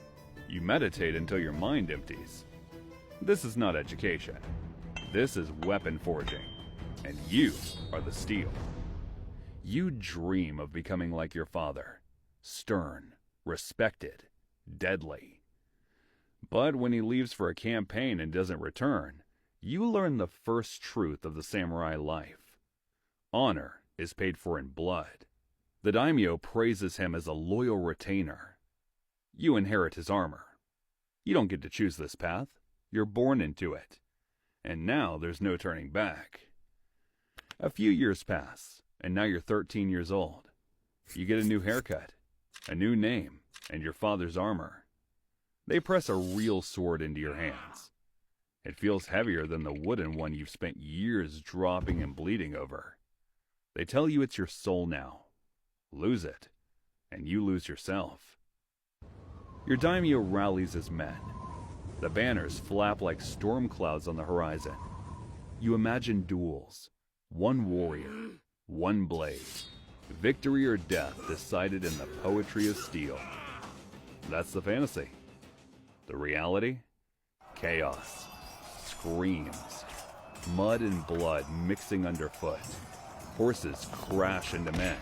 You meditate until your mind empties. This is not education. This is weapon forging. And you are the steel. You dream of becoming like your father. Stern, respected, deadly. But when he leaves for a campaign and doesn't return, you learn the first truth of the samurai life. Honor is paid for in blood. The daimyo praises him as a loyal retainer. You inherit his armor. You don't get to choose this path. You're born into it. And now there's no turning back. A few years pass, and now you're 13 years old. You get a new haircut, a new name, and your father's armor. They press a real sword into your hands. It feels heavier than the wooden one you've spent years dropping and bleeding over. They tell you it's your soul now. Lose it, and you lose yourself. Your daimyo rallies his men. The banners flap like storm clouds on the horizon. You imagine duels. One warrior, one blade. Victory or death decided in the poetry of steel. That's the fantasy. The reality? Chaos. Screams. Mud and blood mixing underfoot. Horses crash into men.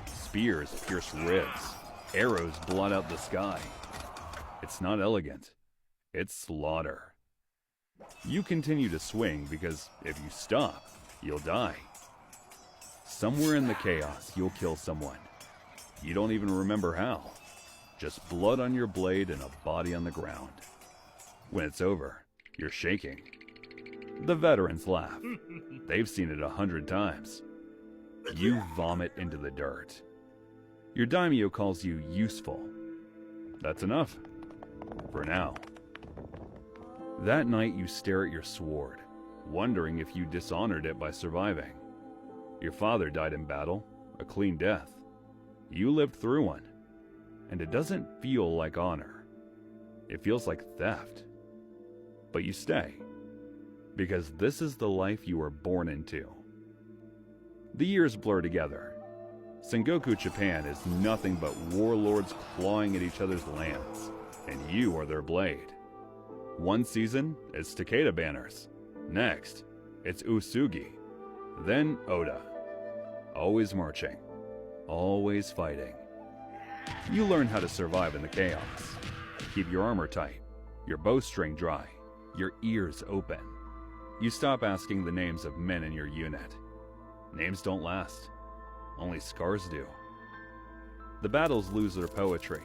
Spears pierce ribs. Arrows blot out the sky. It's not elegant. It's slaughter. You continue to swing because if you stop, you'll die. Somewhere in the chaos, you'll kill someone. You don't even remember how. Just blood on your blade and a body on the ground. When it's over, you're shaking. The veterans laugh. They've seen it 100 times. You vomit into the dirt. Your daimyo calls you useful. That's enough. For now. That night you stare at your sword, wondering if you dishonored it by surviving. Your father died in battle, a clean death. You lived through one. And it doesn't feel like honor. It feels like theft. But you stay. Because this is the life you were born into. The years blur together. Sengoku, Japan is nothing but warlords clawing at each other's lands, and you are their blade. One season, it's Takeda banners. Next, it's Usugi. Then Oda. Always marching. Always fighting. You learn how to survive in the chaos. Keep your armor tight, your bowstring dry, your ears open. You stop asking the names of men in your unit. Names don't last. Only scars do. The battles lose their poetry.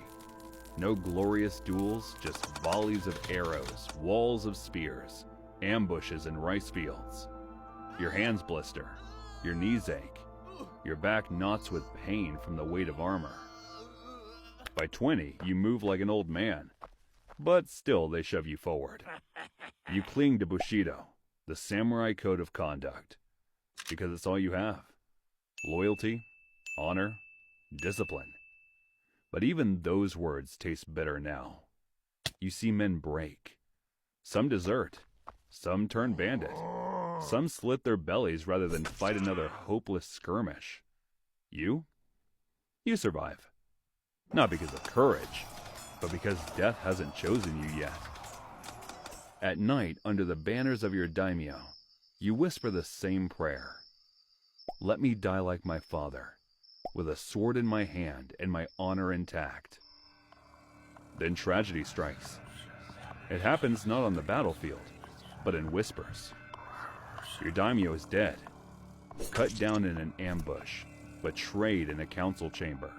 No glorious duels, just volleys of arrows, walls of spears, ambushes in rice fields. Your hands blister, your knees ache, your back knots with pain from the weight of armor. By 20, you move like an old man, but still they shove you forward. You cling to Bushido, the samurai code of conduct, because it's all you have. Loyalty, honor, discipline. But even those words taste bitter now. You see men break. Some desert. Some turn bandit. Some slit their bellies rather than fight another hopeless skirmish. You survive. Not because of courage, but because death hasn't chosen you yet. At night, under the banners of your daimyo, you whisper the same prayer. Let me die like my father, with a sword in my hand and my honor intact. Then tragedy strikes. It happens not on the battlefield, but in whispers. Your daimyo is dead, cut down in an ambush, betrayed in a council chamber.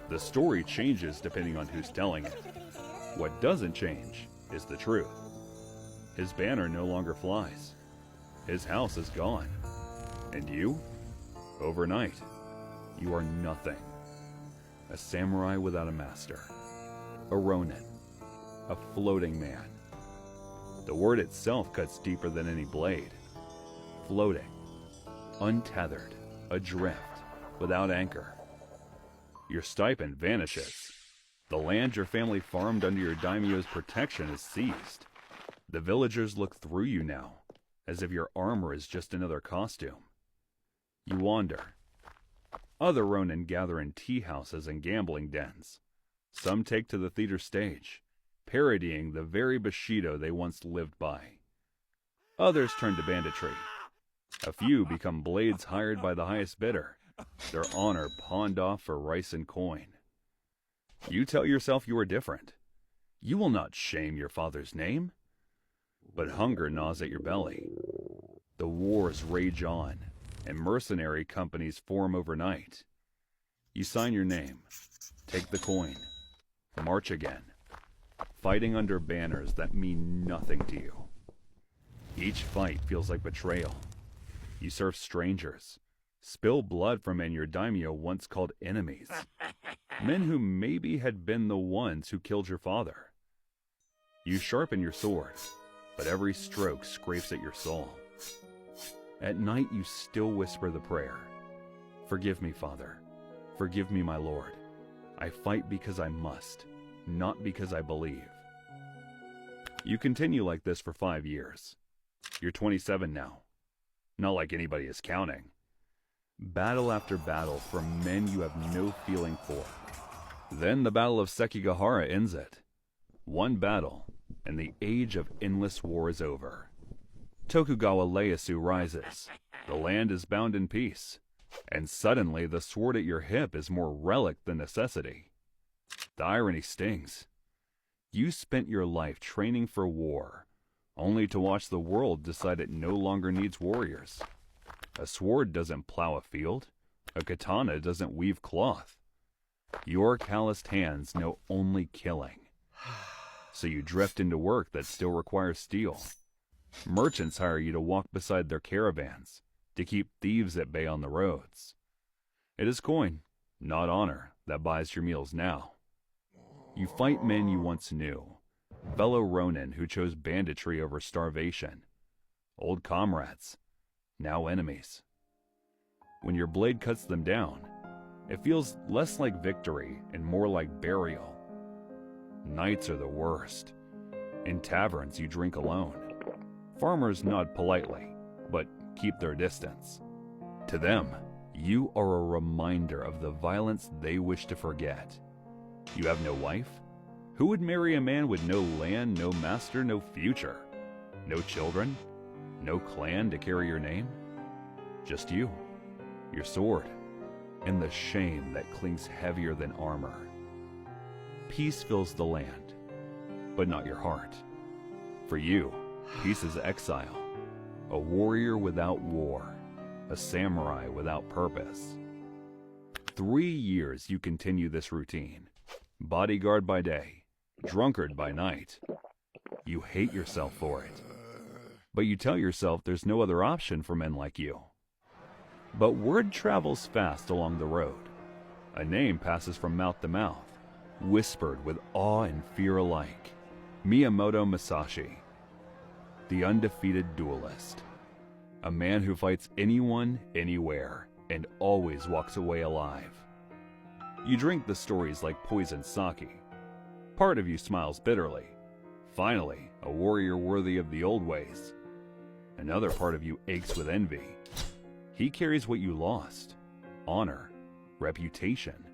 The story changes depending on who's telling it. What doesn't change is the truth. His banner no longer flies. His house is gone. And you? Overnight, you are nothing. A samurai without a master. A ronin. A floating man. The word itself cuts deeper than any blade. Floating. Untethered. Adrift. Without anchor. Your stipend vanishes. The land your family farmed under your daimyo's protection is seized. The villagers look through you now, as if your armor is just another costume. You wander. Other ronin gather in tea houses and gambling dens. Some take to the theater stage, parodying the very Bushido they once lived by. Others turn to banditry. A few become blades hired by the highest bidder, their honor pawned off for rice and coin. You tell yourself you are different. You will not shame your father's name. But hunger gnaws at your belly. The wars rage on, and mercenary companies form overnight. You sign your name, take the coin, march again, fighting under banners that mean nothing to you. Each fight feels like betrayal. You serve strangers, spill blood for men your daimyo once called enemies, men who maybe had been the ones who killed your father. You sharpen your sword, but every stroke scrapes at your soul. At night you still whisper the prayer, "Forgive me, Father. Forgive me, my Lord. I fight because I must, not because I believe." You continue like this for 5 years. You're 27 now. Not like anybody is counting. Battle after battle from men you have no feeling for. Then the Battle of Sekigahara ends it. One battle, and the age of endless war is over. Tokugawa Ieyasu rises. The land is bound in peace. And suddenly the sword at your hip is more relic than necessity. The irony stings. You spent your life training for war, only to watch the world decide it no longer needs warriors. A sword doesn't plow a field. A katana doesn't weave cloth. Your calloused hands know only killing. So you drift into work that still requires steel. Merchants hire you to walk beside their caravans, to keep thieves at bay on the roads. It is coin, not honor, that buys your meals now. You fight men you once knew, fellow ronin who chose banditry over starvation. Old comrades, now enemies. When your blade cuts them down, it feels less like victory and more like burial. Nights are the worst. In taverns you drink alone. Farmers nod politely, but keep their distance. To them, you are a reminder of the violence they wish to forget. You have no wife, Who would marry a man with no land, no master, no future? No children? No clan to carry your name? Just you, your sword, and the shame that clings heavier than armor. Peace fills the land, but not your heart. For you, peace is exile, a warrior without war, a samurai without purpose. 3 years you continue this routine, bodyguard by day, drunkard by night. You hate yourself for it, but you tell yourself there's no other option for men like you. But word travels fast along the road. A name passes from mouth to mouth, whispered with awe and fear alike. Miyamoto Musashi, the undefeated duelist. A man who fights anyone, anywhere, and always walks away alive. You drink the stories like poisoned sake. Part of you smiles bitterly. Finally, a warrior worthy of the old ways. Another part of you aches with envy. He carries what you lost: honor, reputation,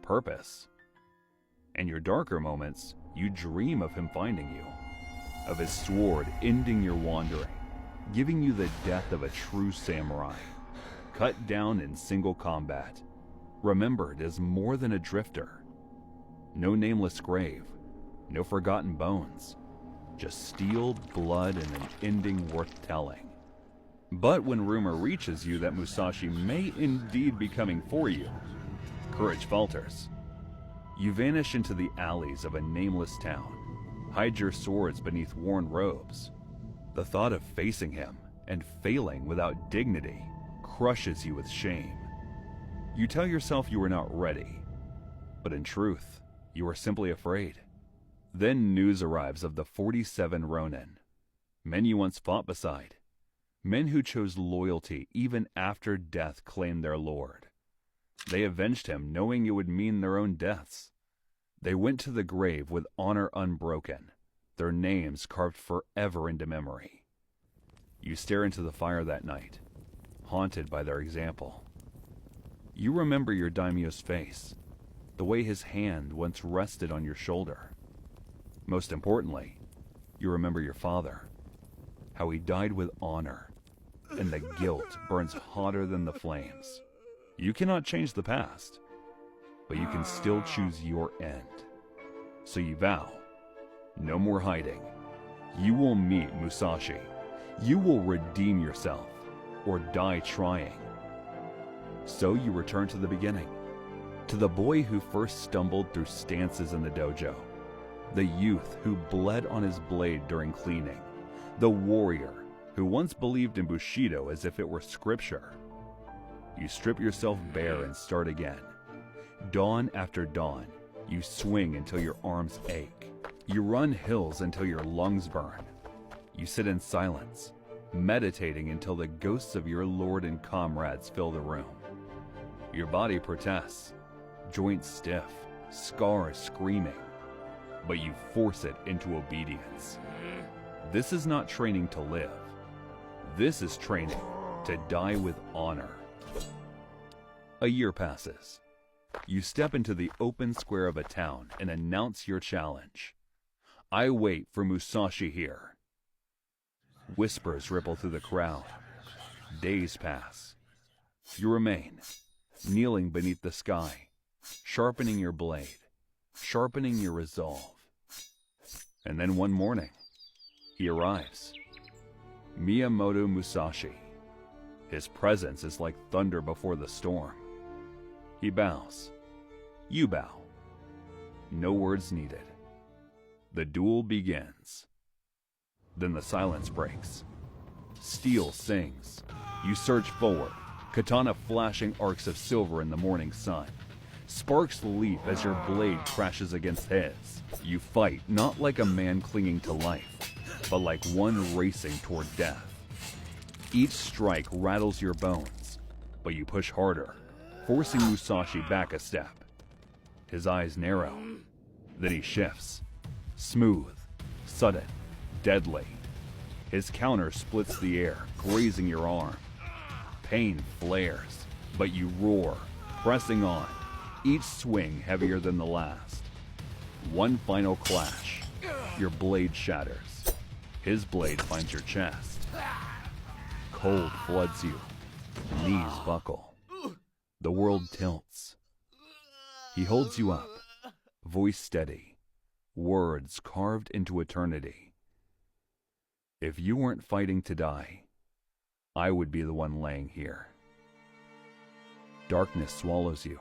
purpose. In your darker moments, you dream of him finding you, of his sword ending your wandering, giving you the death of a true samurai, cut down in single combat, remembered as more than a drifter. No nameless grave, no forgotten bones, just steel, blood, and an ending worth telling. But when rumor reaches you that Musashi may indeed be coming for you, courage falters. You vanish into the alleys of a nameless town, hide your swords beneath worn robes. The thought of facing him and failing without dignity crushes you with shame. You tell yourself you are not ready, but in truth, you are simply afraid. Then news arrives of the 47 Ronin, men you once fought beside, men who chose loyalty even after death claimed their lord. They avenged him knowing it would mean their own deaths. They went to the grave with honor unbroken, their names carved forever into memory. You stare into the fire that night, haunted by their example. You remember your daimyo's face, the way his hand once rested on your shoulder. Most importantly, you remember your father, how he died with honor, and the guilt burns hotter than the flames. You cannot change the past, but you can still choose your end. So you vow, no more hiding. You will meet Musashi. You will redeem yourself, or die trying. So you return to the beginning, to the boy who first stumbled through stances in the dojo, the youth who bled on his blade during cleaning, the warrior who once believed in Bushido as if it were scripture. You strip yourself bare and start again. Dawn after dawn, you swing until your arms ache. You run hills until your lungs burn. You sit in silence, meditating until the ghosts of your lord and comrades fill the room. Your body protests, joints stiff, scars screaming, but you force it into obedience. This is not training to live. This is training to die with honor. A year passes. You step into the open square of a town and announce your challenge. I wait for Musashi here. Whispers ripple through the crowd. Days pass. You remain, kneeling beneath the sky, sharpening your blade, sharpening your resolve. And then one morning, he arrives. Miyamoto Musashi. His presence is like thunder before the storm. He bows. You bow. No words needed. The duel begins. Then the silence breaks. Steel sings. You surge forward, katana flashing arcs of silver in the morning sun. Sparks leap as your blade crashes against his. You fight not like a man clinging to life, but like one racing toward death. Each strike rattles your bones, but you push harder, forcing Musashi back a step. His eyes narrow. Then he shifts. Smooth, sudden, deadly. His counter splits the air, grazing your arm. Pain flares, but you roar, pressing on, each swing heavier than the last. One final clash. Your blade shatters. His blade finds your chest. Cold floods you. Knees buckle. The world tilts. He holds you up, voice steady, words carved into eternity. If you weren't fighting to die, I would be the one laying here. Darkness swallows you.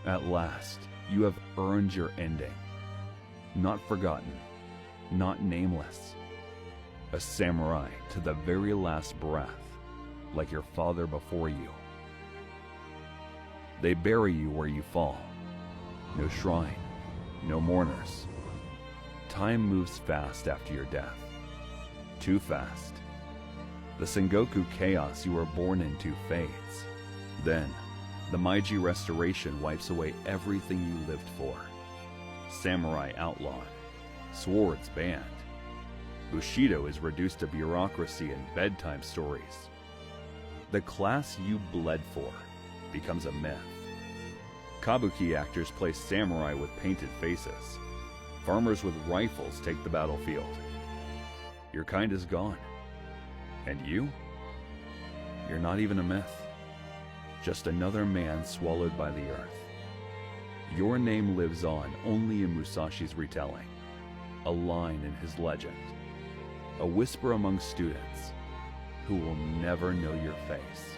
At last, you have earned your ending. Not forgotten, not nameless. A samurai to the very last breath, like your father before you. They bury you where you fall. No shrine, no mourners. Time moves fast after your death. Too fast. The Sengoku chaos you were born into fades. Then, the Meiji Restoration wipes away everything you lived for. Samurai outlawed. Swords banned. Bushido is reduced to bureaucracy and bedtime stories. The class you bled for becomes a myth. Kabuki actors play samurai with painted faces. Farmers with rifles take the battlefield. Your kind is gone. And you? You're not even a myth. Just another man swallowed by the earth. Your name lives on only in Musashi's retelling. A line in his legend. A whisper among students who will never know your face.